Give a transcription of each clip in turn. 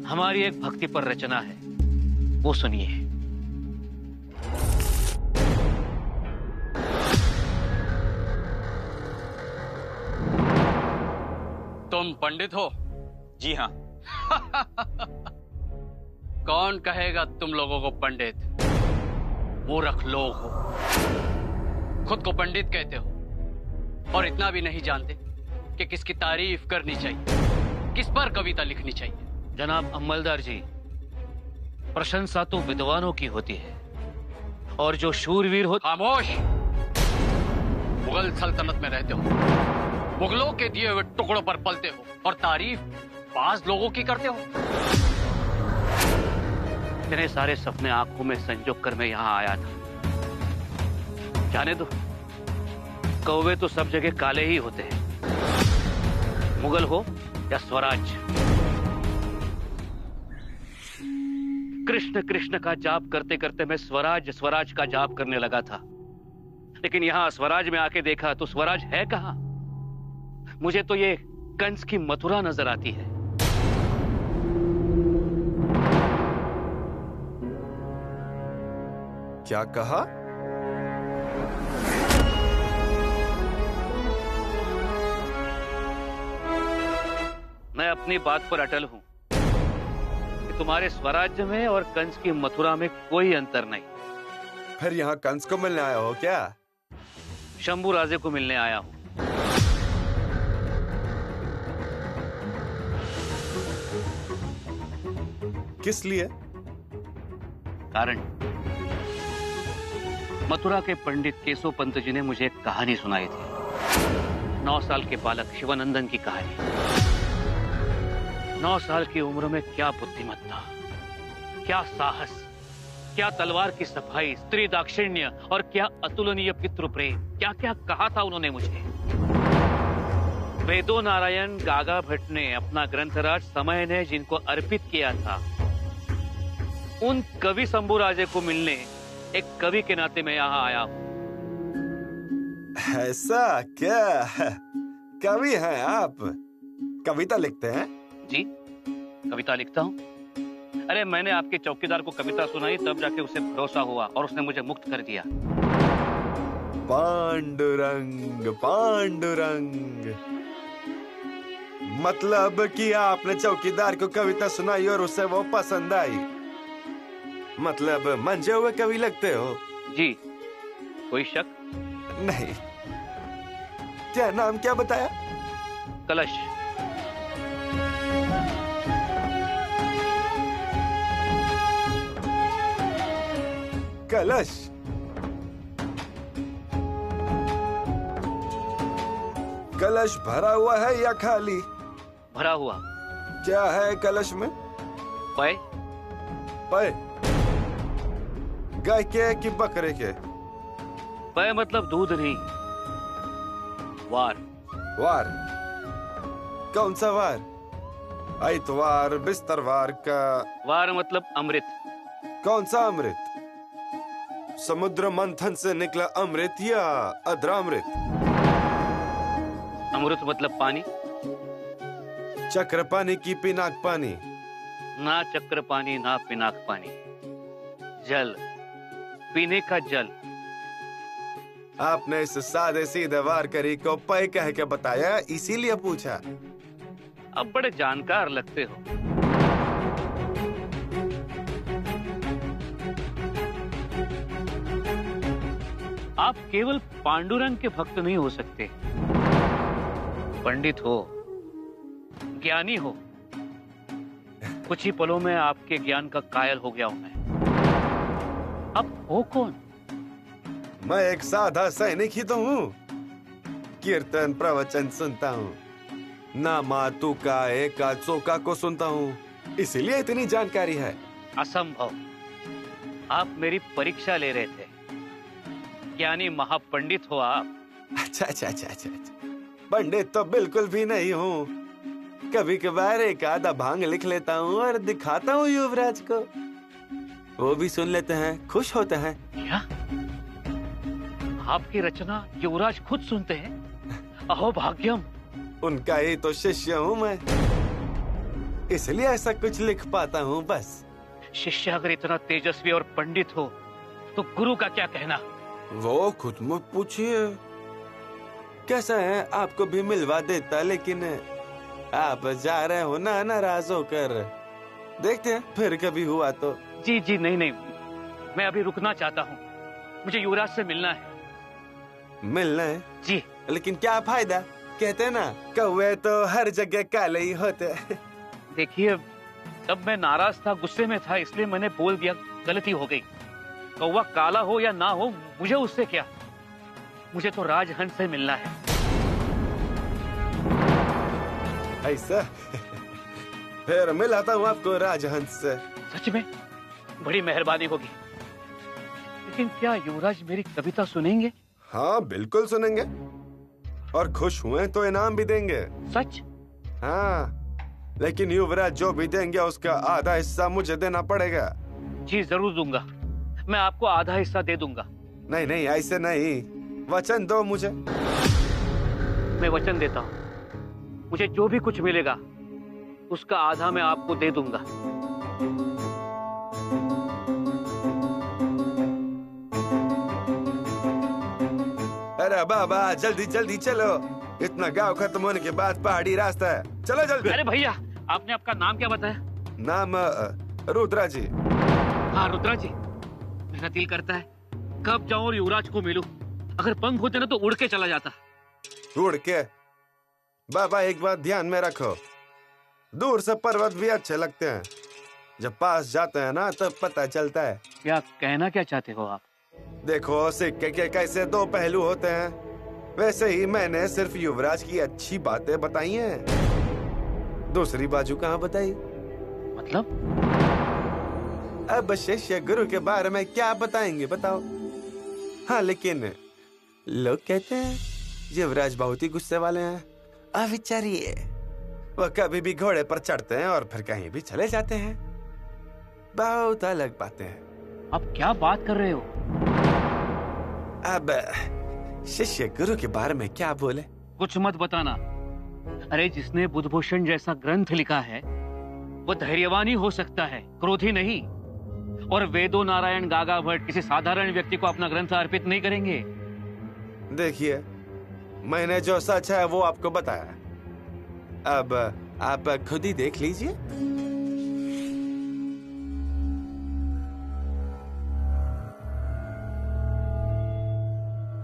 हमारी एक भक्ति पर रचना है, वो सुनिए। तुम पंडित हो? जी हाँ। कौन कहेगा तुम लोगों को पंडित? मूर्ख लोग हो, खुद को पंडित कहते हो और इतना भी नहीं जानते कि किसकी तारीफ करनी चाहिए, किस पर कविता लिखनी चाहिए। जनाब अमलदार जी, प्रशंसा तो विद्वानों की होती है और जो शूरवीर हो। खामोश! मुगल सल्तनत में रहते हो, मुगलों के दिए हुए टुकड़ों पर पलते हो और तारीफ बाज लोगों की करते हो। इतने सारे सपने आंखों में संजो कर मैं यहां आया था। जाने दो, कौवे तो सब जगह काले ही होते हैं, मुगल हो या स्वराज। कृष्ण कृष्ण का जाप करते करते मैं स्वराज स्वराज का जाप करने लगा था, लेकिन यहां स्वराज में आके देखा तो स्वराज है कहां। मुझे तो ये कंस की मथुरा नजर आती है। क्या कहा? मैं अपनी बात पर अटल हूं कि तुम्हारे स्वराज्य में और कंस की मथुरा में कोई अंतर नहीं। फिर यहाँ कंस को मिलने आया हो क्या? शंभू राजे को मिलने आया हूं। किस लिए? कारण मथुरा के पंडित केशव पंत जी ने मुझे एक कहानी सुनाई थी। 9 साल के बालक शिवानंदन की कहानी। 9 साल की उम्र में क्या बुद्धिमत्ता, क्या साहस, क्या तलवार की सफाई, स्त्री दाक्षिण्य और क्या अतुलनीय पितृ प्रेम। क्या क्या कहा था उन्होंने मुझे। वेदो नारायण गागा भट्ट ने अपना ग्रंथराज समय ने जिनको अर्पित किया था, उन कवि शंभू राजे को मिलने एक कवि के नाते मैं यहाँ आया हूँ। ऐसा क्या? कवि हैं आप? कविता लिखते हैं? जी, कविता लिखता हूँ। अरे मैंने आपके चौकीदार को कविता सुनाई, तब जाके उसे भरोसा हुआ और उसने मुझे मुक्त कर दिया। पांडुरंग पांडुरंग, मतलब कि आपने चौकीदार को कविता सुनाई और उसे वो पसंद आई। मतलब मंजे हुए कवि लगते हो। जी, कोई शक नहीं। क्या नाम क्या बताया? कलश। कलश? कलश भरा हुआ है या खाली? भरा हुआ। क्या है कलश में? पै। पै? गाय के कि बकरे के? पै मतलब दूध नहीं, वार। वार? कौन सा वार? आइतवार, बिस्तरवार का? वार मतलब अमृत। कौन सा अमृत? समुद्र मंथन से निकला अमृत या अधरामृत? अमृत मतलब पानी। चक्र पानी की पिनाक पानी? ना चक्र पानी ना पिनाक पानी, जल, पीने का जल। आपने इस सादे सीधे वारकरी को पै कह के बताया, इसीलिए पूछा। अब बड़े जानकार लगते हो। आप केवल पांडुरंग के भक्त नहीं हो सकते, पंडित हो, ज्ञानी हो। कुछ ही पलों में आपके ज्ञान का कायल हो गया हूं मैं। अब हो कौन? मैं एक साधा सैनिक ही तो हूँ। कीर्तन प्रवचन सुनता हूँ, नामा तुका एका चौका को सुनता हूँ, इसीलिए इतनी जानकारी है। असंभव। आप मेरी परीक्षा ले रहे थे। ज्ञानी महापंडित हो आप। अच्छा। पंडित तो बिल्कुल भी नहीं हूँ। कभी कभार एक आधा भांग लिख लेता हूँ और दिखाता हूँ युवराज को, वो भी सुन लेते हैं, खुश होते हैं। क्या? आपकी रचना युवराज खुद सुनते हैं? अहो भाग्यम। उनका ही तो शिष्य हूँ मैं। इसलिए ऐसा कुछ लिख पाता हूँ बस। शिष्य अगर इतना तेजस्वी और पंडित हो तो गुरु का क्या कहना? वो खुद मत पूछिए। कैसा है, आपको भी मिलवा देता, लेकिन आप जा रहे हो ना नाराज होकर। देखते हैं फिर कभी हुआ तो। जी जी नहीं नहीं, मैं अभी रुकना चाहता हूँ, मुझे युवराज से मिलना है। मिलना है जी। लेकिन क्या फायदा, कहते हैं ना कौवे तो हर जगह काले ही होते। देखिए, तब मैं नाराज था, गुस्से में था, इसलिए मैंने बोल दिया, गलती हो गई। कौवा काला हो या ना हो, मुझे उससे क्या, मुझे तो राजहंस से मिलना है। ऐसा? फिर मिलाता हूँ आपको राजहंस से। सच में बड़ी मेहरबानी होगी। लेकिन क्या युवराज मेरी कविता सुनेंगे? हाँ बिल्कुल सुनेंगे, और खुश हुए तो इनाम भी देंगे। सच? हाँ, लेकिन युवराज जो भी देंगे उसका आधा हिस्सा मुझे देना पड़ेगा। जी जरूर दूंगा, मैं आपको आधा हिस्सा दे दूंगा। नहीं नहीं, ऐसे नहीं, वचन दो मुझे। मैं वचन देता हूँ, मुझे जो भी कुछ मिलेगा उसका आधा मैं आपको दे दूंगा। अरे बाबा जल्दी जल्दी चलो, इतना गांव खत्म होने के बाद पहाड़ी रास्ता है, चलो जल्दी। अरे भैया, आपने आपका नाम क्या बताया? नाम रुद्रा जी। हाँ रुद्रा जी, मेरा दिल करता है कब जाऊं और युवराज को मिलूं। अगर पंख होते ना तो उड़ के चला जाता। उड़ के? बाबा एक बात ध्यान में रखो, दूर से पर्वत भी अच्छे लगते हैं, जब पास जाते हैं ना तब पता चलता है। क्या कहना क्या चाहते हो आप? देखो, सिक्के के कैसे दो पहलू होते हैं, वैसे ही मैंने सिर्फ युवराज की अच्छी बातें बताई हैं, दूसरी बाजू कहाँ बताई? मतलब? अब शिष्य गुरु के बारे में क्या बताएंगे बताओ। हाँ लेकिन लोग कहते हैं युवराज बहुत ही गुस्से वाले हैं। अब विचारिए, वो कभी भी घोड़े पर चढ़ते हैं और फिर कहीं भी चले जाते हैं, बहुत अलग बातें हैं। आप क्या बात कर रहे हो? अब शिष्य गुरु के बारे में क्या बोले? कुछ मत बताना। अरे जिसने बुद्धभूषण जैसा ग्रंथ लिखा है वो धैर्यवान ही हो सकता है, क्रोधी नहीं। और वेदो नारायण गागा भट्ट किसी साधारण व्यक्ति को अपना ग्रंथ अर्पित नहीं करेंगे। देखिए, मैंने जो सच है वो आपको बताया, अब आप खुद ही देख लीजिए।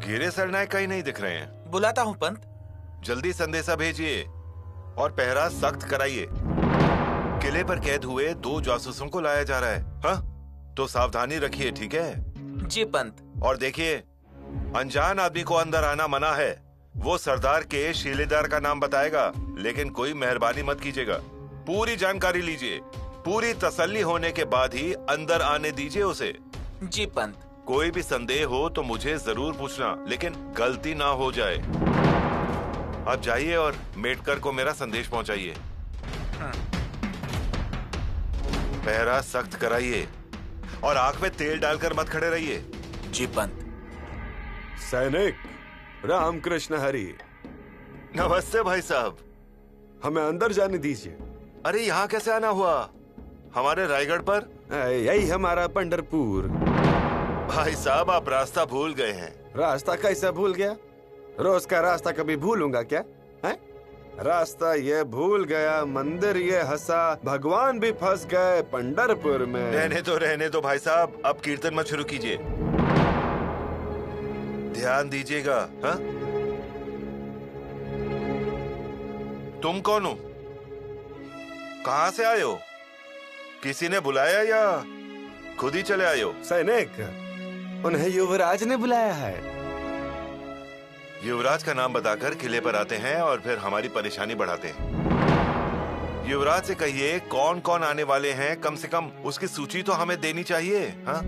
गिरे सरनायक कहीं नहीं दिख रहे हैं। बुलाता हूँ पंत। जल्दी संदेशा भेजिए और पहरा सख्त कराइए। किले पर कैद हुए 2 जासूसों को लाया जा रहा है। हाँ, तो सावधानी रखिए, ठीक है? जी पंत। और देखिए, अनजान आदमी को अंदर आना मना है। वो सरदार के शीलेदार का नाम बताएगा, लेकिन कोई मेहरबानी मत कीजिएगा। पूरी जानकारी लीजिए, पूरी तसल्ली होने के बाद ही अंदर आने दीजिए उसे। जी पंत। कोई भी संदेह हो तो मुझे जरूर पूछना, लेकिन गलती ना हो जाए। आप जाइए और मेटकर को मेरा संदेश पहुंचाइए। पहरा सख्त कराइए और आंख में तेल डालकर मत खड़े रहिए। जी पंत। सैनिक रामकृष्ण हरि। नमस्ते भाई साहब। हमें अंदर जाने दीजिए। अरे यहाँ कैसे आना हुआ? हमारे रायगढ़ पर? यही हमारा पंढरपुर। भाई साहब, आप रास्ता भूल गए हैं। रास्ता कैसे भूल गया? रोज का रास्ता कभी भूलूंगा क्या है? रास्ता ये भूल गया, मंदिर ये हंसा, भगवान भी फंस गए पंढरपुर में। रहने दो भाई साहब, अब कीर्तन मत शुरू कीजिए। ध्यान दीजिएगा। हाँ? तुम कौन हो? कहाँ से आए हो? किसी ने बुलाया या खुद ही चले आए हो? सैनिक, उन्हें युवराज ने बुलाया है। युवराज का नाम बताकर किले पर आते हैं और फिर हमारी परेशानी बढ़ाते हैं। युवराज से कहिए कौन कौन आने वाले हैं, कम से कम उसकी सूची तो हमें देनी चाहिए। हाँ?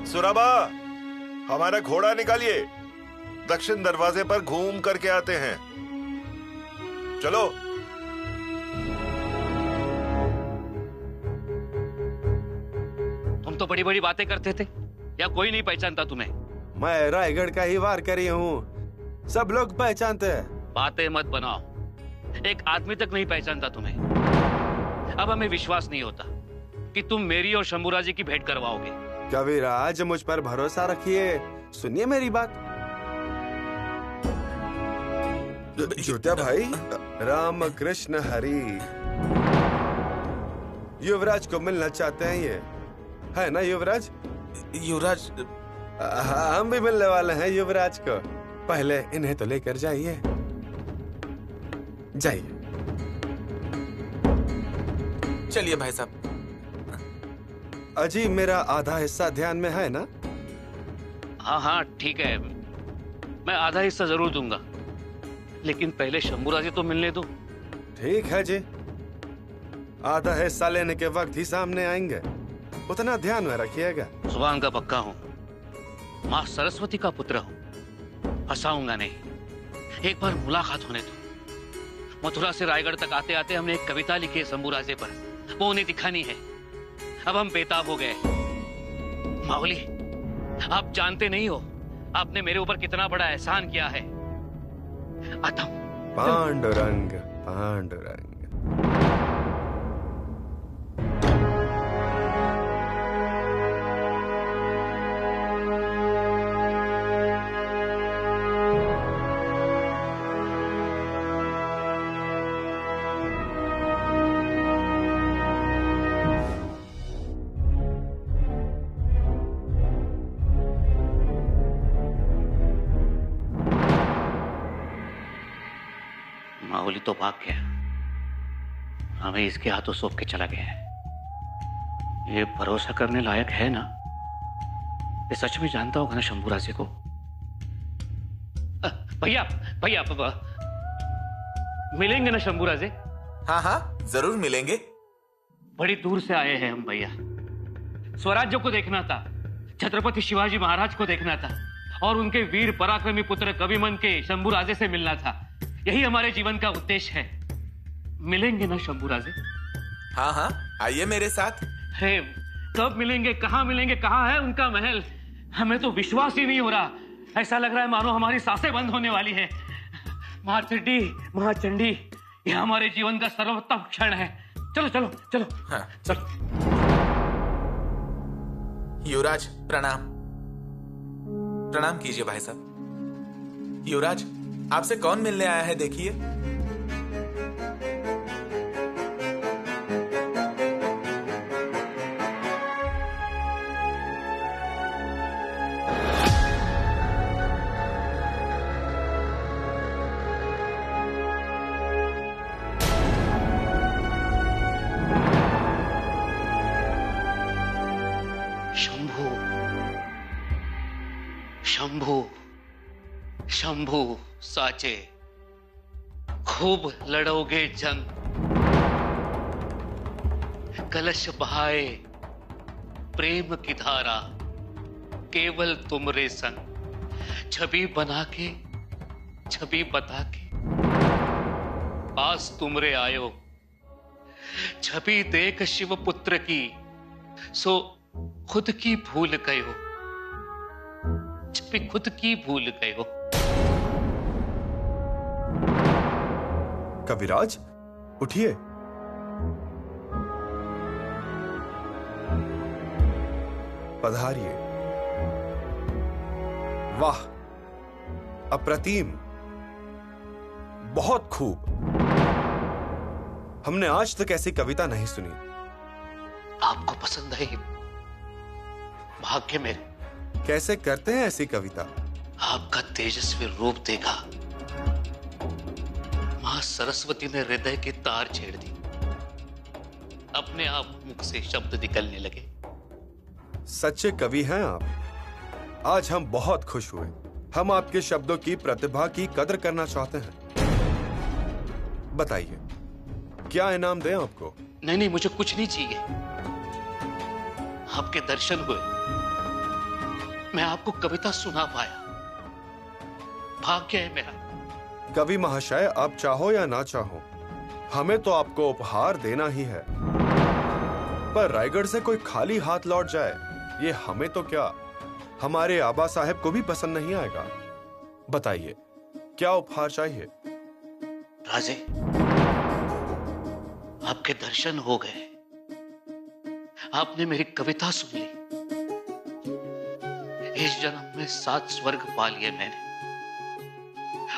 सुराबा, हमारा घोड़ा निकालिए, दक्षिण दरवाजे पर घूम करके आते हैं। चलो। तुम तो बड़ी बड़ी बातें करते थे, या कोई नहीं पहचानता तुम्हें? मैं रायगढ़ का ही वार करी हूँ, सब लोग पहचानते हैं। बातें मत बनाओ, एक आदमी तक नहीं पहचानता तुम्हें। अब हमें विश्वास नहीं होता कि तुम मेरी और शंभूराज जी की भेंट करवाओगे। कविराज, मुझ पर भरोसा रखिए, सुनिए मेरी बात। ज्योत्या भाई, राम कृष्ण हरि। युवराज को मिलना चाहते हैं ये, है ना युवराज? युवराज, हम भी मिलने वाले हैं युवराज को। पहले इन्हें तो लेकर जाइए, जाइए। चलिए भाई साहब। अजी, मेरा आधा हिस्सा ध्यान में है ना? हाँ हाँ ठीक है, मैं आधा हिस्सा जरूर दूंगा, लेकिन पहले शंभूराज जी तो मिलने दो। ठीक है जी, आधा हिस्सा लेने के वक्त ही सामने आएंगे, उतना ध्यान में रखिएगा। जुबान का पक्का हूँ, माँ सरस्वती का पुत्र हूँ, फंसाऊंगा नहीं। एक बार मुलाकात होने दो। मथुरा से रायगढ़ तक आते आते हमने एक कविता लिखी है शंभूराजे पर, वो उन्हें दिखानी है। अब हम बेताब हो गए। माऊली, आप जानते नहीं हो आपने मेरे ऊपर कितना बड़ा एहसान किया है। आता हूं। पांडुरंग, पांडुरंग। माहौली तो भाग गया, हमें इसके हाथों सौंप के चला गया है। ये भरोसा करने लायक है ना? ये सच में जानता होगा ना शंभूराजे को? भैया भैया, मिलेंगे ना शंभूराजे? हाँ हाँ, जरूर मिलेंगे। बड़ी दूर से आए हैं हम भैया। स्वराज्य को देखना था, छत्रपति शिवाजी महाराज को देखना था, और उनके वीर पराक्रमी पुत्र कविमन के शंभूराजे से मिलना था। यही हमारे जीवन का उद्देश्य है। मिलेंगे ना शंभूराजे? हाँ हाँ, आइए मेरे साथ। है, कब मिलेंगे, कहाँ मिलेंगे, कहाँ है उनका महल? हमें तो विश्वास ही नहीं हो रहा। ऐसा लग रहा है मानो हमारी सांसें बंद होने वाली है। महाचंडी, महाचंडी, यह हमारे जीवन का सर्वोत्तम क्षण है। चलो चलो चलो। हाँ। चलो। युवराज प्रणाम। प्रणाम कीजिए भाई साहब। युवराज, आपसे कौन मिलने आया है देखिए। शंभू, शंभू, शंभू साचे, खूब लड़ोगे जंग, कलश बहाए प्रेम की धारा, केवल तुमरे संग, छवि बना के, छवि बता के पास तुमरे आयो, छवि देख शिव पुत्र की, सो खुद की भूल गयो, छवि खुद की भूल गयो। कविराज, उठिए। पधारिए। वाह, अप्रतिम, बहुत खूब। हमने आज तक ऐसी कविता नहीं सुनी। आपको पसंद है? भाग्य मेरे। कैसे करते हैं ऐसी कविता? आपका तेजस्वी रूप देखा, मां सरस्वती ने हृदय की तार छेड़ दी। अपने आप मुख से शब्द निकलने लगे। सच्चे कवि हैं आप। आज हम बहुत खुश हुए। हम आपके शब्दों की प्रतिभा की कदर करना चाहते हैं। बताइए, क्या इनाम दें आपको? नहीं नहीं, मुझे कुछ नहीं चाहिए। आपके दर्शन हुए, मैं आपको कविता सुना पाया, भाग्य है मेरा। कवि महाशय, आप चाहो या ना चाहो, हमें तो आपको उपहार देना ही है। पर रायगढ़ से कोई खाली हाथ लौट जाए, ये हमें तो क्या, हमारे आबा साहब को भी पसंद नहीं आएगा। बताइए, क्या उपहार चाहिए? राजे, आप आपके दर्शन हो गए, आपने मेरी कविता सुन ली। इस जन्म में 7 स्वर्ग पा लिए मैंने,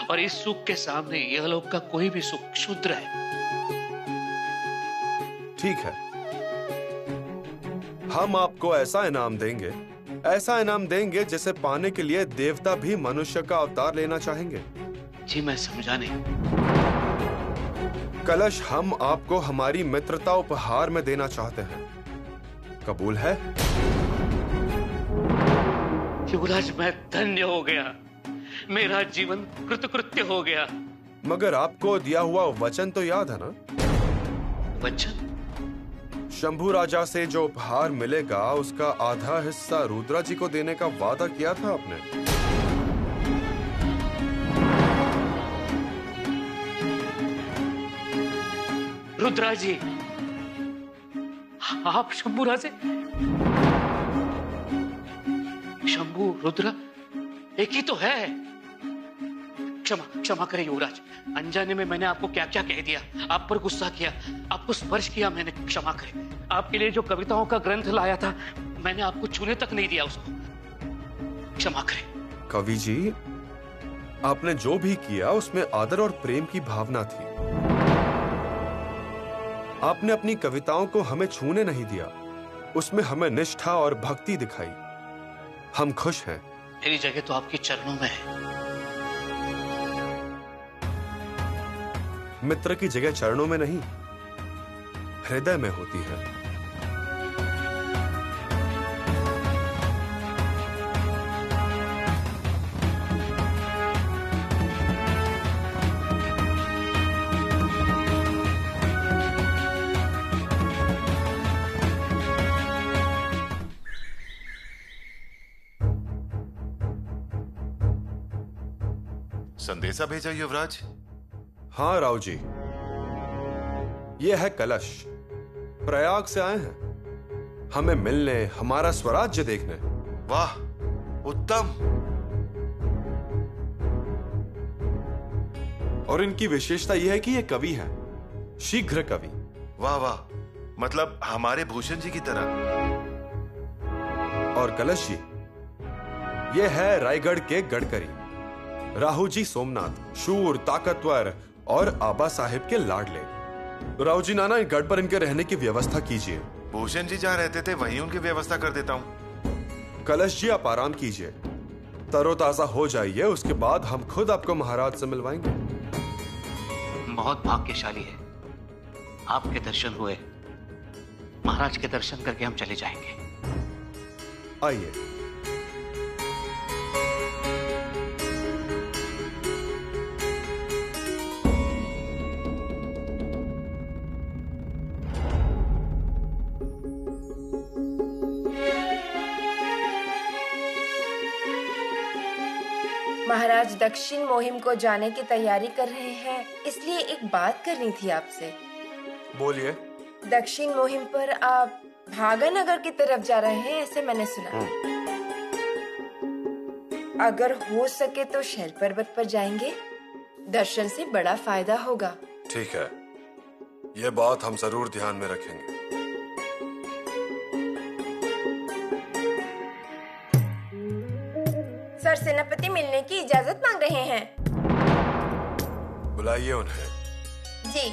और इस सुख के सामने यह लोक का कोई भी सुख क्षुद्र है। ठीक है, हम आपको ऐसा इनाम देंगे जिसे पाने के लिए देवता भी मनुष्य का अवतार लेना चाहेंगे। जी मैं समझा नहीं। कलश हम आपको हमारी मित्रता उपहार में देना चाहते हैं, कबूल है? युवराज, मैं धन्य हो गया, मेरा जीवन कृतकृत्य हो गया। मगर आपको दिया हुआ वचन तो याद है ना? वचन? शंभू राजा से जो उपहार मिलेगा उसका आधा हिस्सा रुद्रा जी को देने का वादा किया था आपने। रुद्रा जी, आप शंभू राजे? शंभू रुद्रा एक ही तो है। क्षमा करें युवराज, अनजाने में मैंने आपको क्या क्या कह दिया, आप पर गुस्सा किया, आपको स्पर्श किया मैंने, क्षमा करें। आपके लिए जो कविताओं का ग्रंथ लाया था, मैंने आपको छूने तक नहीं दिया उसको, क्षमा करें। कवि जी, आपने जो भी किया उसमें आदर और प्रेम की भावना थी। आपने अपनी कविताओं को हमें छूने नहीं दिया, उसमें हमें निष्ठा और भक्ति दिखाई। हम खुश हैं। मेरी जगह तो आपके चरणों में है। मित्र की जगह चरणों में नहीं, हृदय में होती है। संदेशा भेजा युवराज? हाँ राव जी, ये है कलश, प्रयाग से आए हैं हमें मिलने, हमारा स्वराज्य देखने। वाह, उत्तम। और इनकी विशेषता यह है कि ये कवि हैं, शीघ्र कवि। वाह वाह, मतलब हमारे भूषण जी की तरह। और कलश जी, ये है रायगढ़ के गडकरी, राहु जी सोमनाथ, शूर, ताकतवर और आबा साहिब के लाडले। राव जी, नाना गढ़ पर इनके रहने की व्यवस्था कीजिए। भूषण जी जहाँ रहते थे वहीं उनकी व्यवस्था कर देता हूँ। कलश जी, आप आराम कीजिए, तरोताजा हो जाइए, उसके बाद हम खुद आपको महाराज से मिलवाएंगे। बहुत भाग्यशाली है, आपके दर्शन हुए, महाराज के दर्शन करके हम चले जाएंगे। आइए। महाराज दक्षिण मुहिम को जाने की तैयारी कर रहे हैं, इसलिए एक बात करनी थी आपसे। बोलिए। दक्षिण मुहिम पर आप भागानगर की तरफ जा रहे हैं, ऐसे मैंने सुना। अगर हो सके तो शैल पर्वत पर जाएंगे, दर्शन से बड़ा फायदा होगा। ठीक है, ये बात हम जरूर ध्यान में रखेंगे। सर सेनापति मिलने की इजाजत मांग रहे हैं। बुलाइए उन्हें। जी।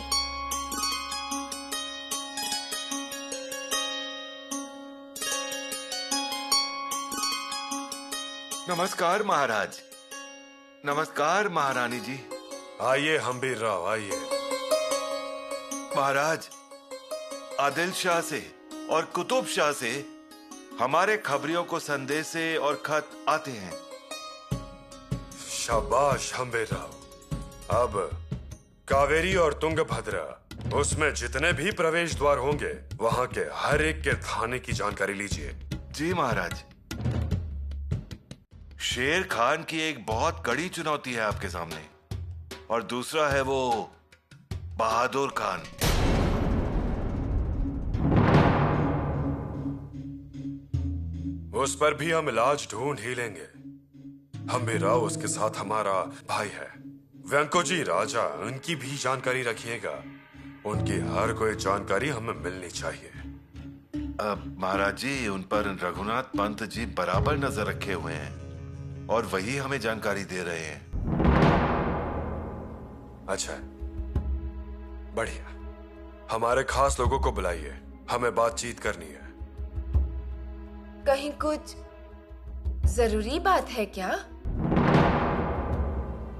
नमस्कार महाराज। नमस्कार महारानी जी। आइए हम्बीर राव, आइए। महाराज, आदिल शाह से और कुतुब शाह से हमारे खबरियों को संदेशे और खत आते हैं। शाबाश हम्बीर राव। अब कावेरी और तुंगभद्रा, उसमें जितने भी प्रवेश द्वार होंगे वहां के हर एक के थाने की जानकारी लीजिए। जी महाराज। शेर खान की एक बहुत कड़ी चुनौती है आपके सामने, और दूसरा है वो बहादुर खान। उस पर भी हम इलाज ढूंढ ही लेंगे। हम्बीर राव, उसके साथ हमारा भाई है व्यंको जी राजा, उनकी भी जानकारी रखिएगा। उनकी हर कोई जानकारी हमें मिलनी चाहिए। महाराज जी, उन पर रघुनाथ पंत जी बराबर नजर रखे हुए हैं और वही हमें जानकारी दे रहे हैं। अच्छा, बढ़िया। हमारे खास लोगों को बुलाइए, हमें बातचीत करनी है। कहीं कुछ जरूरी बात है क्या?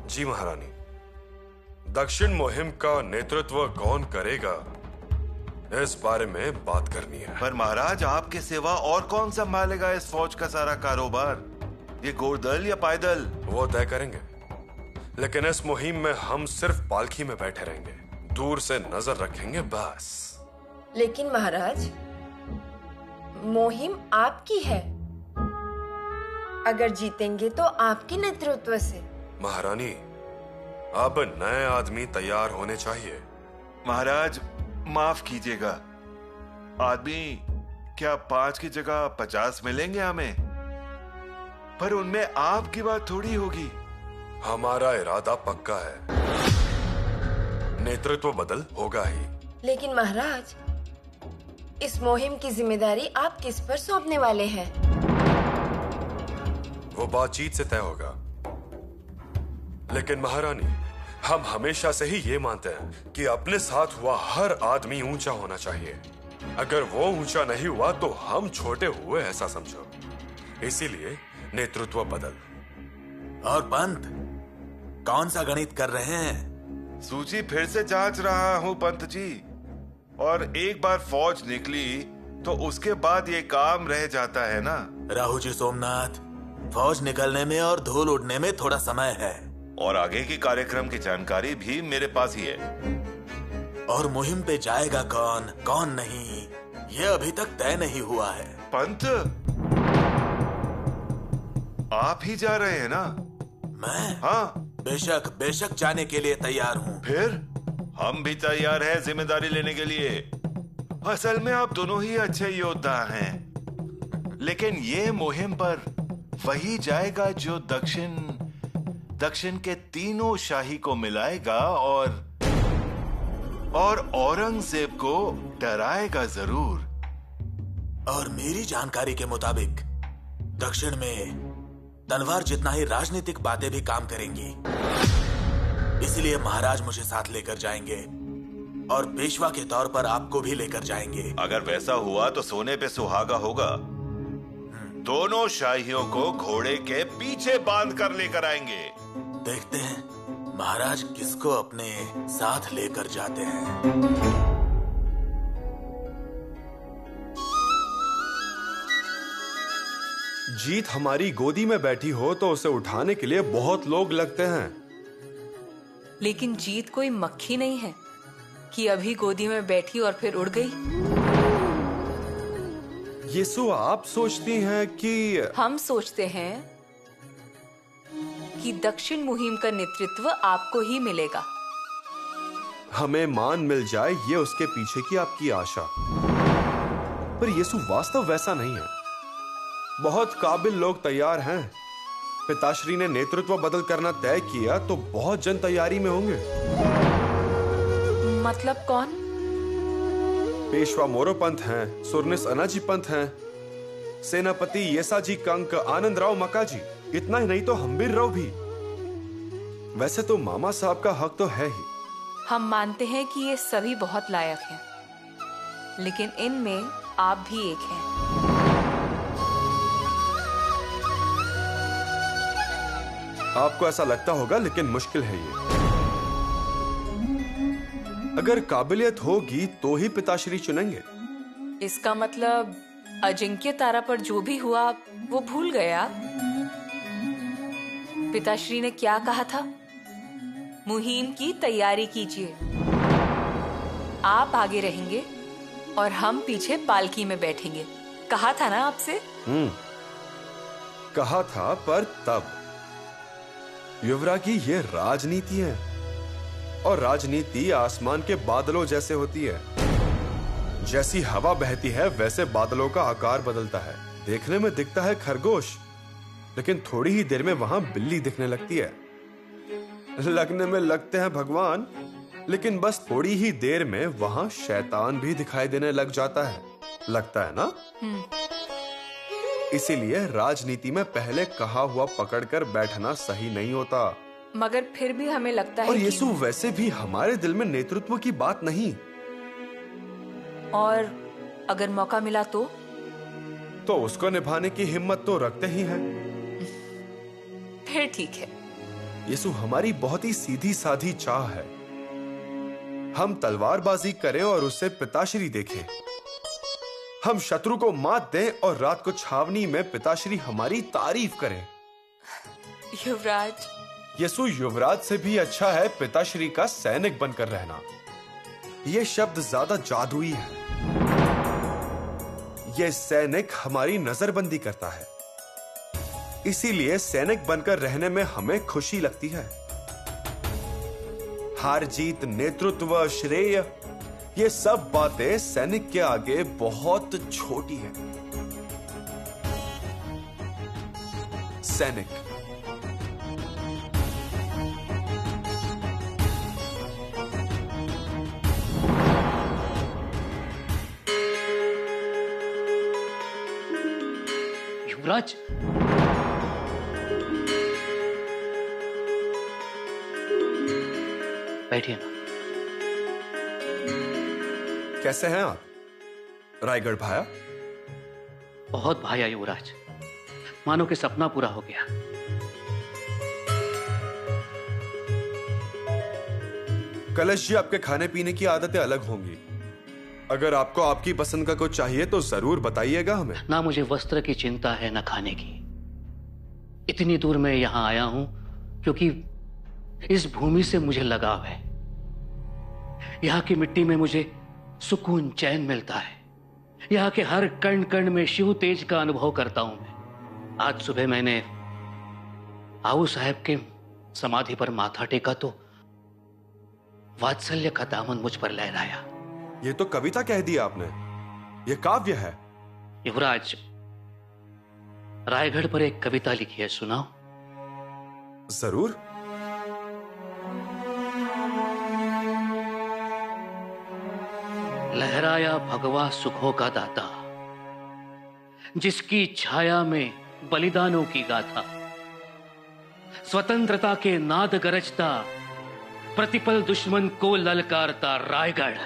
जी महारानी, दक्षिण मुहिम का नेतृत्व कौन करेगा, इस बारे में बात करनी है। पर महाराज, आपके सिवा और कौन संभालेगा इस फौज का सारा कारोबार? ये घोड़दल या पायदल? वो तय करेंगे, लेकिन इस मुहिम में हम सिर्फ पालकी में बैठे रहेंगे, दूर से नजर रखेंगे बस। लेकिन महाराज, मुहिम आपकी है। अगर जीतेंगे तो आपके नेतृत्व से। महारानी, अब नए आदमी तैयार होने चाहिए। महाराज माफ कीजिएगा, आदमी क्या 5 की जगह 50 मिलेंगे हमें? पर उनमें आपकी बात थोड़ी होगी। हमारा इरादा पक्का है, नेतृत्व बदल होगा ही। लेकिन महाराज, इस मुहिम की जिम्मेदारी आप किस पर सौंपने वाले हैं? वो बातचीत से तय होगा। लेकिन महारानी, हम हमेशा से ही ये मानते हैं कि अपने साथ हुआ हर आदमी ऊंचा होना चाहिए। अगर वो ऊंचा नहीं हुआ तो हम छोटे हुए, ऐसा समझो। इसीलिए नेतृत्व बदल। और पंत, कौन सा गणित कर रहे हैं? सूची फिर से जांच रहा हूँ पंत जी, और एक बार फौज निकली तो उसके बाद ये काम रह जाता है ना। राहु जी सोमनाथ, फौज निकलने में और धूल उड़ने में थोड़ा समय है, और आगे की कार्यक्रम की जानकारी भी मेरे पास ही है। और मुहिम पे जाएगा कौन, कौन नहीं, ये अभी तक तय नहीं हुआ है। पंत, आप ही जा रहे हैं ना? मैं? हाँ। बेशक बेशक जाने के लिए तैयार हूँ। फिर हम भी तैयार हैं जिम्मेदारी लेने के लिए। असल में आप दोनों ही अच्छे योद्धा हैं, लेकिन ये मुहिम पर वही जाएगा जो दक्षिण के तीनों शाही को मिलाएगा और औरंगजेब को डराएगा जरूर। और मेरी जानकारी के मुताबिक दक्षिण में तलवार जितना ही राजनीतिक बातें भी काम करेंगी। इसलिए महाराज मुझे साथ लेकर जाएंगे और पेशवा के तौर पर आपको भी लेकर जाएंगे। अगर वैसा हुआ तो सोने पे सुहागा होगा। दोनों शाहियों को घोड़े के पीछे बांध कर लेकर आएंगे। देखते हैं महाराज किसको अपने साथ लेकर जाते हैं। जीत हमारी गोदी में बैठी हो तो उसे उठाने के लिए बहुत लोग लगते हैं। लेकिन जीत कोई मक्खी नहीं है कि अभी गोदी में बैठी और फिर उड़ गई। यीशु, आप सोचती हैं कि हम सोचते हैं कि दक्षिण मुहिम का नेतृत्व आपको ही मिलेगा। हमें मान मिल जाए, ये उसके पीछे की आपकी आशा। पर यीशु, वास्तव वैसा नहीं है। बहुत काबिल लोग तैयार हैं। पिताश्री ने नेतृत्व बदल करना तय किया तो बहुत जन तैयारी में होंगे। मतलब कौन? पेशवा मोरो पंत हैं, सुरनिस अनाजी पंत हैं, सेनापति येसाजी कंक, आनंद राव मकाजी, इतना ही नहीं तो हम्बीर राव भी। वैसे तो मामा साहब का हक तो है ही। हम मानते हैं कि ये सभी बहुत लायक हैं, लेकिन इनमें आप भी एक हैं। आपको ऐसा लगता होगा, लेकिन मुश्किल है ये। अगर काबिलियत होगी तो ही पिताश्री चुनेंगे। इसका मतलब अजिंक्य तारा पर जो भी हुआ वो भूल गए आप? पिताश्री ने क्या कहा था? मुहिम की तैयारी कीजिए। आप आगे रहेंगे और हम पीछे पालकी में बैठेंगे। कहा था ना आपसे? कहा था, पर तब युवराज की ये राजनीति है, और राजनीति आसमान के बादलों जैसे होती है। जैसी हवा बहती है वैसे बादलों का आकार बदलता है। देखने में दिखता है खरगोश, लेकिन थोड़ी ही देर में वहां बिल्ली दिखने लगती है। लगने में लगते हैं भगवान, लेकिन बस थोड़ी ही देर में वहां शैतान भी दिखाई देने लग जाता है, लगता है ना? इसीलिए राजनीति में पहले कहा हुआ पकड़कर बैठना सही नहीं होता। मगर फिर भी हमें लगता है और कि... यीशु वैसे भी हमारे दिल में नेतृत्व की बात नहीं। और अगर मौका मिला तो उसको निभाने की हिम्मत तो रखते ही हैं। फिर ठीक है। यीशु हमारी बहुत ही सीधी साधी चाह है। हम तलवारबाजी करें और उससे पिताश्री देखें। हम शत्रु को मात दें और रात को छावनी में पिताश्री हमारी तारीफ करें। युवराज, यीशु युवराज से भी अच्छा है पिताश्री का सैनिक बनकर रहना। यह शब्द ज्यादा जादुई है। यह सैनिक हमारी नजरबंदी करता है, इसीलिए सैनिक बनकर रहने में हमें खुशी लगती है। हार जीत, नेतृत्व, श्रेय, ये सब बातें सैनिक के आगे बहुत छोटी हैं। सैनिक युवराज, बैठिए ना। कैसे हैं आप रायगढ़ भाया? बहुत भाया युवराज, मानो कि सपना पूरा हो गया। कलश जी, आपके खाने पीने की आदतें अलग होंगी। अगर आपको आपकी पसंद का कुछ चाहिए तो जरूर बताइएगा हमें। ना मुझे वस्त्र की चिंता है, ना खाने की। इतनी दूर मैं यहां आया हूं क्योंकि इस भूमि से मुझे लगाव है। यहां की मिट्टी में मुझे सुकून, चैन मिलता है। यहां के हर कण कण में शिव तेज का अनुभव करता हूं मैं। आज सुबह मैंने आऊ साहब के समाधि पर माथा टेका तो वात्सल्य का दामन मुझ पर लहराया। ये तो कविता कह दी आपने, ये काव्य है। युवराज, रायगढ़ पर एक कविता लिखी है, सुनाओ? जरूर। लहराया भगवा सुखों का दाता, जिसकी छाया में बलिदानों की गाथा। स्वतंत्रता के नाद गरजता, प्रतिपल दुश्मन को ललकारता रायगढ़।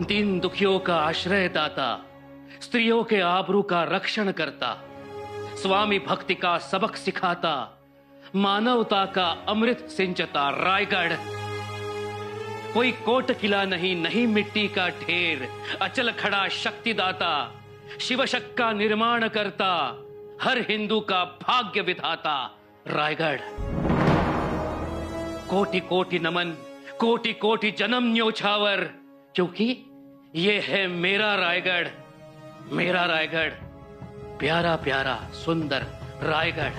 दीन दुखियों का आश्रय दाता, स्त्रियों के आबरू का रक्षण करता, स्वामी भक्ति का सबक सिखाता, मानवता का अमृत सिंचता रायगढ़। कोई कोट किला नहीं, नहीं मिट्टी का ढेर, अचल खड़ा शक्तिदाता, शिव शक का निर्माण करता, हर हिंदू का भाग्य विधाता रायगढ़। कोटि कोटि नमन, कोटि कोटि जन्म न्योछावर, क्योंकि ये है मेरा रायगढ़, मेरा रायगढ़, प्यारा प्यारा सुंदर रायगढ़।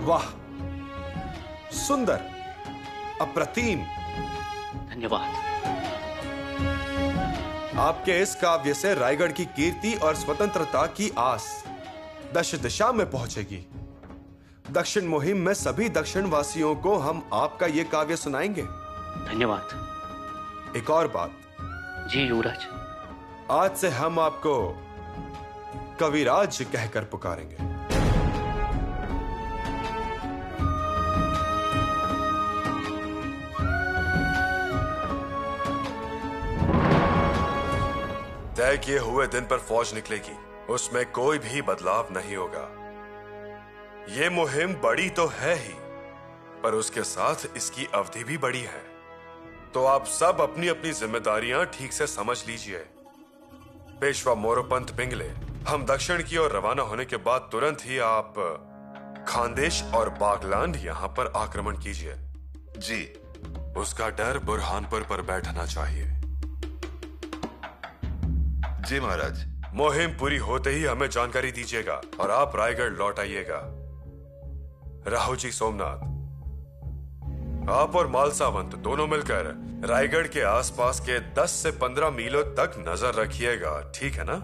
वाह, सुंदर, अप्रतिम। धन्यवाद। आपके इस काव्य से रायगढ़ की कीर्ति और स्वतंत्रता की आस दश दिशा में पहुंचेगी। दक्षिण मुहिम में सभी दक्षिण वासियों को हम आपका ये काव्य सुनाएंगे। धन्यवाद। एक और बात। जी युवराज। आज से हम आपको कविराज कहकर पुकारेंगे। तय किए हुए दिन पर फौज निकलेगी, उसमें कोई भी बदलाव नहीं होगा। ये मुहिम बड़ी तो है ही, पर उसके साथ इसकी अवधि भी बड़ी है। तो आप सब अपनी अपनी जिम्मेदारियां ठीक से समझ लीजिए। पेशवा मोरोपंत पिंगले, हम दक्षिण की ओर रवाना होने के बाद तुरंत ही आप खानदेश और बागलांड यहां पर आक्रमण कीजिए। जी। उसका डर बुरहानपुर पर बैठना चाहिए। जी महाराज। मुहिम पूरी होते ही हमें जानकारी दीजिएगा और आप रायगढ़ लौट आइएगा। राहु जी सोमनाथ, आप और मालसावंत दोनों मिलकर रायगढ़ के आसपास के 10 से 15 मीलों तक नजर रखिएगा, ठीक है ना?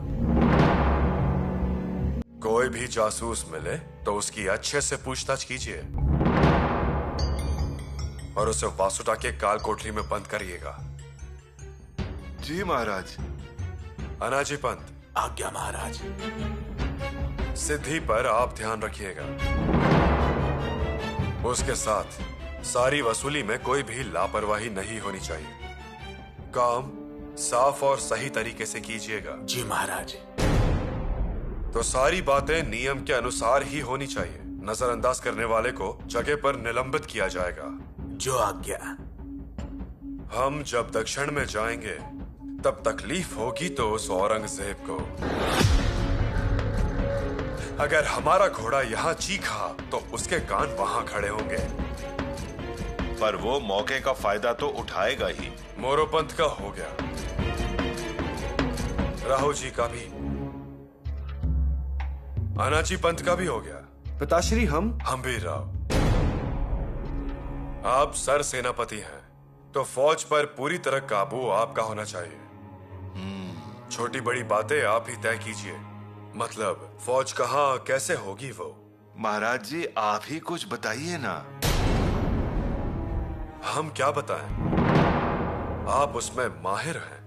कोई भी जासूस मिले तो उसकी अच्छे से पूछताछ कीजिए। और उसे वासुटा के काल कोठरी में बंद करिएगा। जी महाराज। अनाजी पंत। आज्ञा महाराज। सिद्धि पर आप ध्यान रखिएगा। उसके साथ सारी वसूली में कोई भी लापरवाही नहीं होनी चाहिए। काम साफ और सही तरीके से कीजिएगा। जी महाराज। तो सारी बातें नियम के अनुसार ही होनी चाहिए। नजरअंदाज करने वाले को जगह पर निलंबित किया जाएगा। जो आज्ञा। हम जब दक्षिण में जाएंगे तब तकलीफ होगी तो उस औरंगजेब को। अगर हमारा घोड़ा यहाँ चीखा तो उसके कान वहां खड़े होंगे। पर वो मौके का फायदा तो उठाएगा ही। मोरोपंत का हो गया, राहु जी का भी, अनाजी पंत का भी हो गया। पिताश्री हम भी राव। आप सर सेनापति हैं तो फौज पर पूरी तरह काबू आपका होना चाहिए। छोटी बड़ी बातें आप ही तय कीजिए। मतलब फौज कहाँ कैसे होगी वो। महाराज जी आप ही कुछ बताइए ना। हम क्या बताएं? आप उसमें माहिर हैं।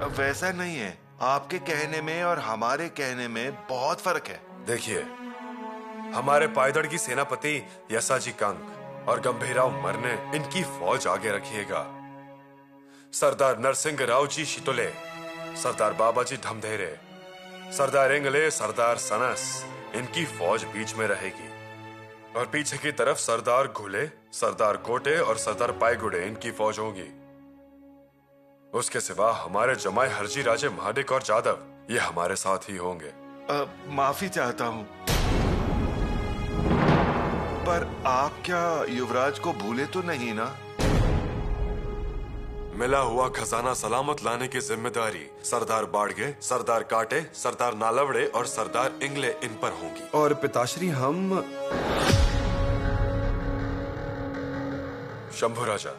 अब वैसा नहीं है। आपके कहने में और हमारे कहने में बहुत फर्क है। देखिए, हमारे पायदड़ की सेनापति यसाजी कंग और गंभीराव मरने इनकी फौज आगे रखिएगा। सरदार नरसिंह राव जी शितोले, सरदार बाबाजी ढमढेरे, सरदार इंगले, सरदार सनस, इनकी फौज बीच में रहेगी। और पीछे की तरफ सरदार घुले, सरदार कोटे और सरदार पायगुड़े, इनकी फौज होगी। उसके सिवा हमारे जमाए हरजी राजे महाडिक और जादव, ये हमारे साथ ही होंगे। माफी चाहता हूँ, पर आप क्या युवराज को भूले तो नहीं ना? मिला हुआ खजाना सलामत लाने की जिम्मेदारी सरदार बाड़गे, सरदार काटे, सरदार नालवड़े और सरदार इंगले इन पर होगी। और पिताश्री हम शंभू राजा,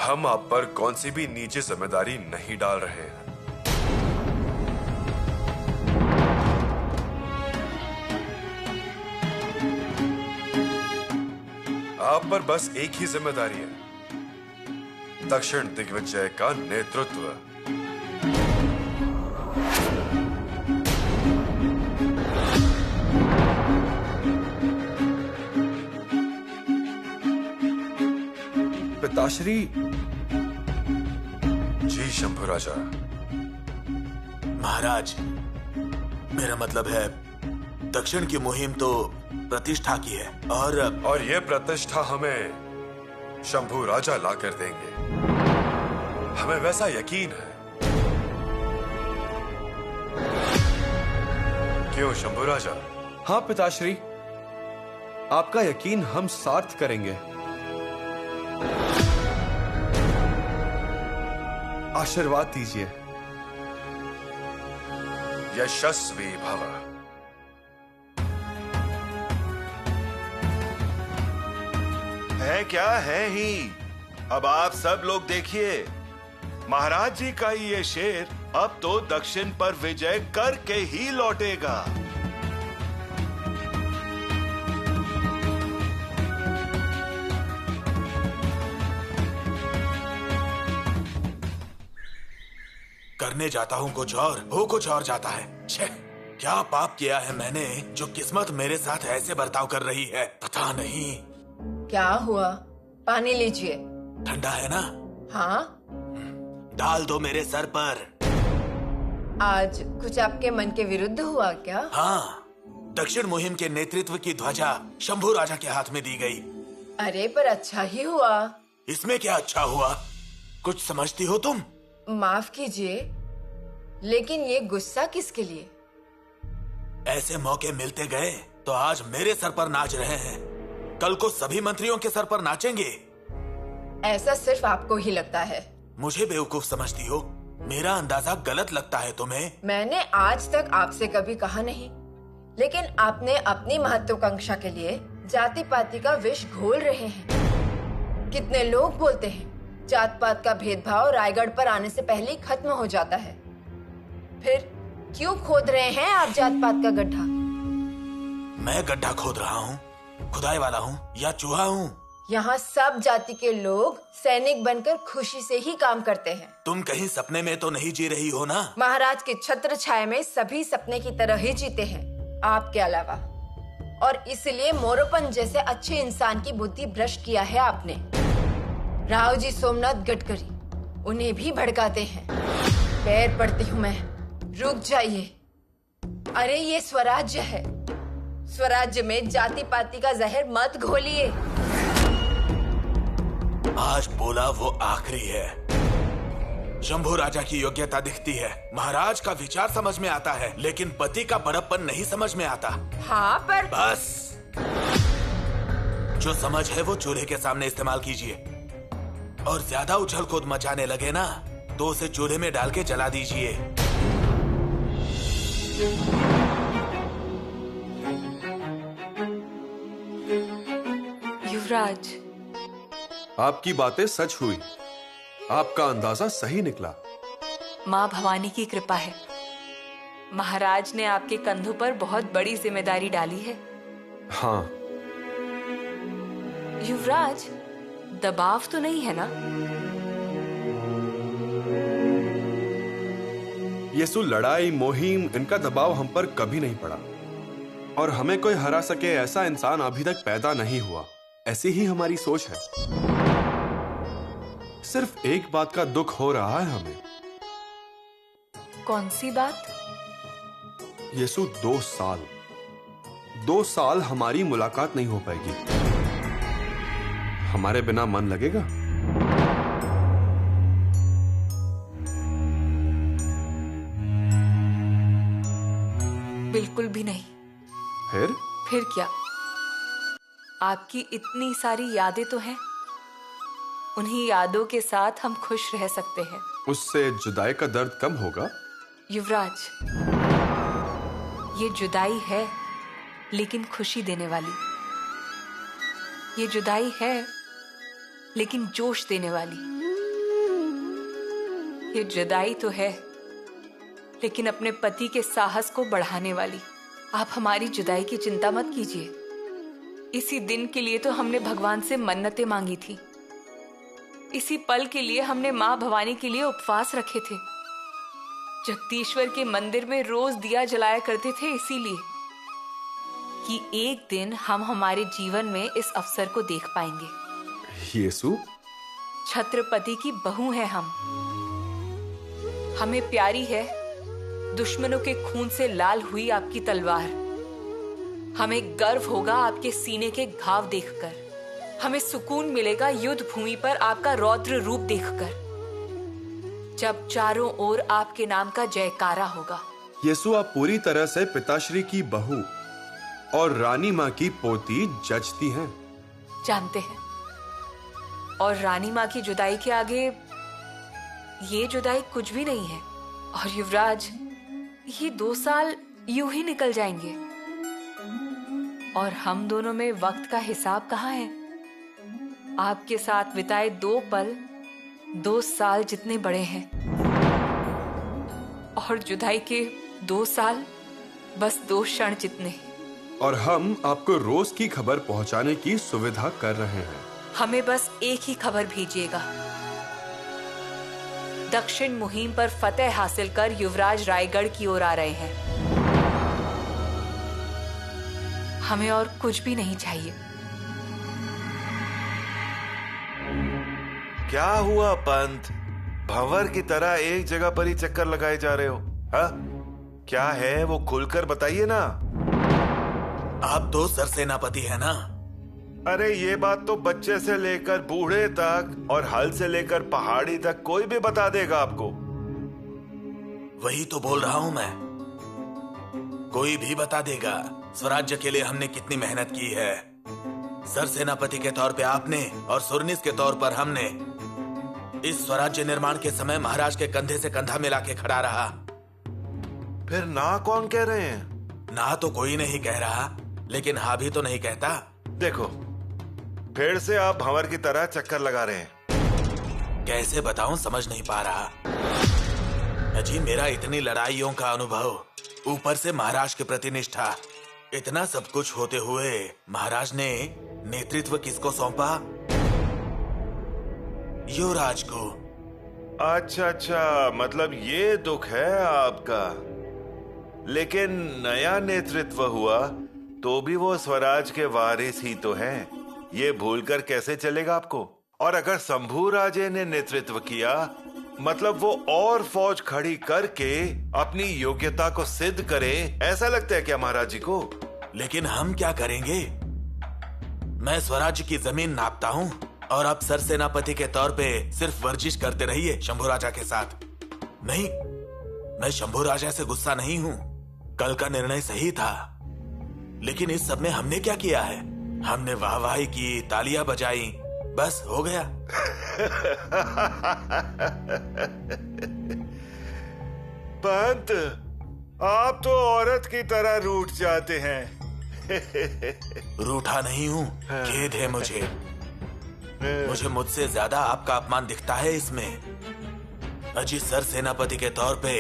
हम आप पर कौन सी भी निजी जिम्मेदारी नहीं डाल रहे हैं। आप पर बस एक ही जिम्मेदारी है, दक्षिण दिग्विजय का नेतृत्व। पिताश्री। जी शंभू राजा। महाराज, मेरा मतलब है दक्षिण की मुहिम तो प्रतिष्ठा की है और ये प्रतिष्ठा हमें शंभू राजा ला कर देंगे। हमें वैसा यकीन है। क्यों शंभू राजा? हाँ पिताश्री, आपका यकीन हम सार्थ करेंगे। आशीर्वाद दीजिए। यशस्वी भव। है क्या है ही। अब आप सब लोग देखिए, महाराज जी का ये शेर अब तो दक्षिण पर विजय करके ही लौटेगा। करने जाता हूँ कुछ और, हो कुछ और जाता है। छे, क्या पाप किया है मैंने जो किस्मत मेरे साथ ऐसे बर्ताव कर रही है, पता नहीं। क्या हुआ? पानी लीजिए। ठंडा है ना? हाँ। डाल दो मेरे सर पर। आज कुछ आपके मन के विरुद्ध हुआ क्या? हाँ, दक्षिण मुहिम के नेतृत्व की ध्वजा शंभू राजा के हाथ में दी गई। अरे पर अच्छा ही हुआ। इसमें क्या अच्छा हुआ? कुछ समझती हो तुम? माफ कीजिए, लेकिन ये गुस्सा किसके लिए? ऐसे मौके मिलते गए तो आज मेरे सर पर नाच रहे हैं, कल को सभी मंत्रियों के सर पर नाचेंगे। ऐसा सिर्फ आपको ही लगता है। मुझे बेवकूफ समझती हो? मेरा अंदाजा गलत लगता है तुम्हें? मैंने आज तक आपसे कभी कहा नहीं, लेकिन आपने अपनी महत्वाकांक्षा के लिए जाति पाति का विष घोल रहे हैं। कितने लोग बोलते हैं जात पात का भेदभाव रायगढ़ पर आने से पहले ही खत्म हो जाता है। फिर क्यों खोद रहे हैं आप जात पात का गड्ढा? मैं गड्ढा खोद रहा हूँ? खुदाई वाला हूँ या चूहा हूँ? यहाँ सब जाति के लोग सैनिक बनकर खुशी से ही काम करते हैं। तुम कहीं सपने में तो नहीं जी रही हो ना? महाराज के छत्र छाया में सभी सपने की तरह ही जीते हैं, आपके अलावा। और इसलिए मोरोपन जैसे अच्छे इंसान की बुद्धि भ्रष्ट किया है आपने। राव जी सोमनाथ गडकरी उन्हें भी भड़काते हैं। पैर पड़ती हूँ मैं, रुक जाइए। अरे ये स्वराज्य है, स्वराज्य में जाति पाति का जहर मत घोलिए। आज बोला वो आखिरी है। शंभू राजा की योग्यता दिखती है, महाराज का विचार समझ में आता है, लेकिन पति का बड़प्पन नहीं समझ में आता। हाँ पर बस, जो समझ है वो चूल्हे के सामने इस्तेमाल कीजिए, और ज्यादा उछल कूद मचाने लगे ना तो उसे चूल्हे में डाल के जला दीजिए। युवराज, आपकी बातें सच हुई, आपका अंदाजा सही निकला। माँ भवानी की कृपा है। महाराज ने आपके कंधों पर बहुत बड़ी जिम्मेदारी डाली है। हाँ। युवराज, दबाव तो नहीं है ना? येसु, लड़ाई मुहिम इनका दबाव हम पर कभी नहीं पड़ा, और हमें कोई हरा सके ऐसा इंसान अभी तक पैदा नहीं हुआ, ऐसी ही हमारी सोच है। सिर्फ एक बात का दुख हो रहा है हमें। कौन सी बात? येसु, 2 साल हमारी मुलाकात नहीं हो पाएगी। हमारे बिना मन लगेगा? बिल्कुल भी नहीं। फिर क्या? आपकी इतनी सारी यादें तो हैं। उन्हीं यादों के साथ हम खुश रह सकते हैं। उससे जुदाई का दर्द कम होगा? युवराज, ये जुदाई है लेकिन खुशी देने वाली। ये जुदाई है लेकिन जोश देने वाली। ये जुदाई तो है लेकिन अपने पति के साहस को बढ़ाने वाली। आप हमारी जुदाई की चिंता मत कीजिए। इसी दिन के लिए तो हमने भगवान से मन्नतें मांगी थी। इसी पल के लिए हमने माँ भवानी के लिए उपवास रखे थे। जगदीश्वर के मंदिर में रोज दिया जलाया करते थे, इसीलिए कि एक दिन हम हमारे जीवन में इस अवसर को देख पाएंगे। येसु, छत्रपति की बहू है हम। हमें प्यारी है दुश्मनों के खून से लाल हुई आपकी तलवार। हमें गर्व होगा आपके सीने के घाव देखकर। हमें सुकून मिलेगा युद्ध भूमि पर आपका रौद्र रूप देखकर, जब चारों ओर आपके नाम का जयकारा होगा। येसु, आप पूरी तरह से पिताश्री की बहू और रानी माँ की पोती जचती हैं। जानते हैं, और रानी माँ की जुदाई के आगे ये जुदाई कुछ भी नहीं है। और युवराज, ये 2 साल यूं ही निकल जाएंगे और हम दोनों में वक्त का हिसाब कहाँ है। आपके साथ बिताए 2 पल 2 साल जितने बड़े हैं, और जुदाई के 2 साल बस 2 क्षण जितने। और हम आपको रोज की खबर पहुंचाने की सुविधा कर रहे हैं। हमें बस एक ही खबर भेजिएगा। दक्षिण मुहिम पर फतेह हासिल कर युवराज रायगढ़ की ओर आ रहे हैं। हमें और कुछ भी नहीं चाहिए। क्या हुआ पंत? भंवर की तरह एक जगह पर ही चक्कर लगाए जा रहे हो? हाँ? क्या है वो खुलकर बताइए ना। आप तो सरसेनापति है ना? अरे ये बात तो बच्चे से लेकर बूढ़े तक और हल से लेकर पहाड़ी तक कोई भी बता देगा आपको। वही तो बोल रहा हूं मैं, कोई भी बता देगा। स्वराज्य के लिए हमने कितनी मेहनत की है। सरसेनापति के तौर पे आपने और सुरनीस के तौर पर हमने इस स्वराज्य निर्माण के समय महाराज के कंधे से कंधा मिला के खड़ा रहा। फिर ना कौन कह रहे हैं? ना तो कोई नहीं कह रहा, लेकिन हाँ भी तो नहीं कहता। देखो, फिर से आप भंवर की तरह चक्कर लगा रहे हैं। कैसे बताऊं, समझ नहीं पा रहा। अजी, मेरा इतनी लड़ाइयों का अनुभव, ऊपर से महाराज के प्रति निष्ठा, इतना सब कुछ होते हुए महाराज ने नेतृत्व किसको सौंपा? युवराज को। अच्छा अच्छा, मतलब ये दुख है आपका। लेकिन नया नेतृत्व हुआ तो भी वो स्वराज के वारिस ही तो हैं। ये भूलकर कैसे चलेगा आपको? और अगर शंभू राजे ने नेतृत्व किया मतलब वो और फौज खड़ी करके अपनी योग्यता को सिद्ध करे, ऐसा लगता है क्या महाराज जी को? लेकिन हम क्या करेंगे? मैं स्वराज्य की जमीन नापता हूँ और आप सरसेनापति के तौर पे सिर्फ वर्जिश करते रहिए शंभू राजा के साथ। नहीं, मैं शंभू राजा से गुस्सा नहीं हूँ। कल का निर्णय सही था, लेकिन इस सब में हमने क्या किया है? हमने वाहवाही की, तालियां बजाई, बस हो गया। पंत, आप तो औरत की तरह रूठ जाते हैं। रूठा नहीं हूँ, खेद है मुझे। मुझे मुझसे ज्यादा आपका अपमान दिखता है इसमें। अजी सर सेनापति के तौर पे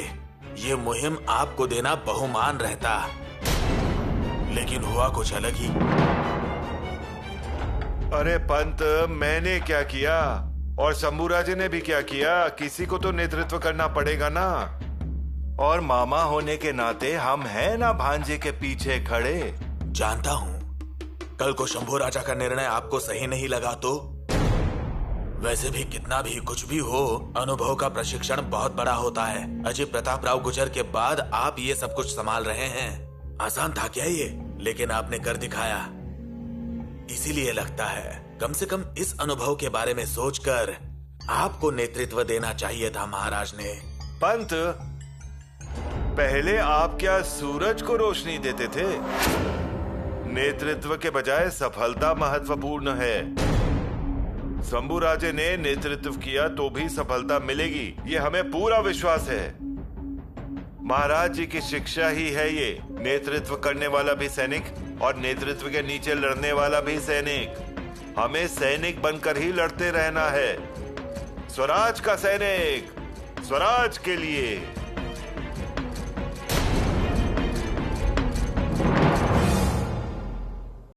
ये मुहिम आपको देना बहुमान रहता, लेकिन हुआ कुछ अलग ही। अरे पंत, मैंने क्या किया और शंभू राजे ने भी क्या किया? किसी को तो नेतृत्व करना पड़ेगा ना। और मामा होने के नाते हम हैं ना भांजे के पीछे खड़े। जानता हूँ कल को शंभू राजा का निर्णय आपको सही नहीं लगा तो? वैसे भी कितना भी कुछ भी हो, अनुभव का प्रशिक्षण बहुत बड़ा होता है। अजय प्रताप राव गुजर के बाद आप ये सब कुछ संभाल रहे हैं। आसान था क्या ये? लेकिन आपने कर दिखाया। इसीलिए लगता है कम से कम इस अनुभव के बारे में सोचकर आपको नेतृत्व देना चाहिए था महाराज ने। पंत, पहले आप क्या सूरज को रोशनी देते थे? नेतृत्व के बजाय सफलता महत्वपूर्ण है। शंभू राजे ने नेतृत्व किया तो भी सफलता मिलेगी, ये हमें पूरा विश्वास है। महाराज जी की शिक्षा ही है ये। नेतृत्व करने वाला भी सैनिक और नेतृत्व के नीचे लड़ने वाला भी सैनिक। हमें सैनिक बनकर ही लड़ते रहना है। स्वराज का सैनिक, स्वराज के लिए।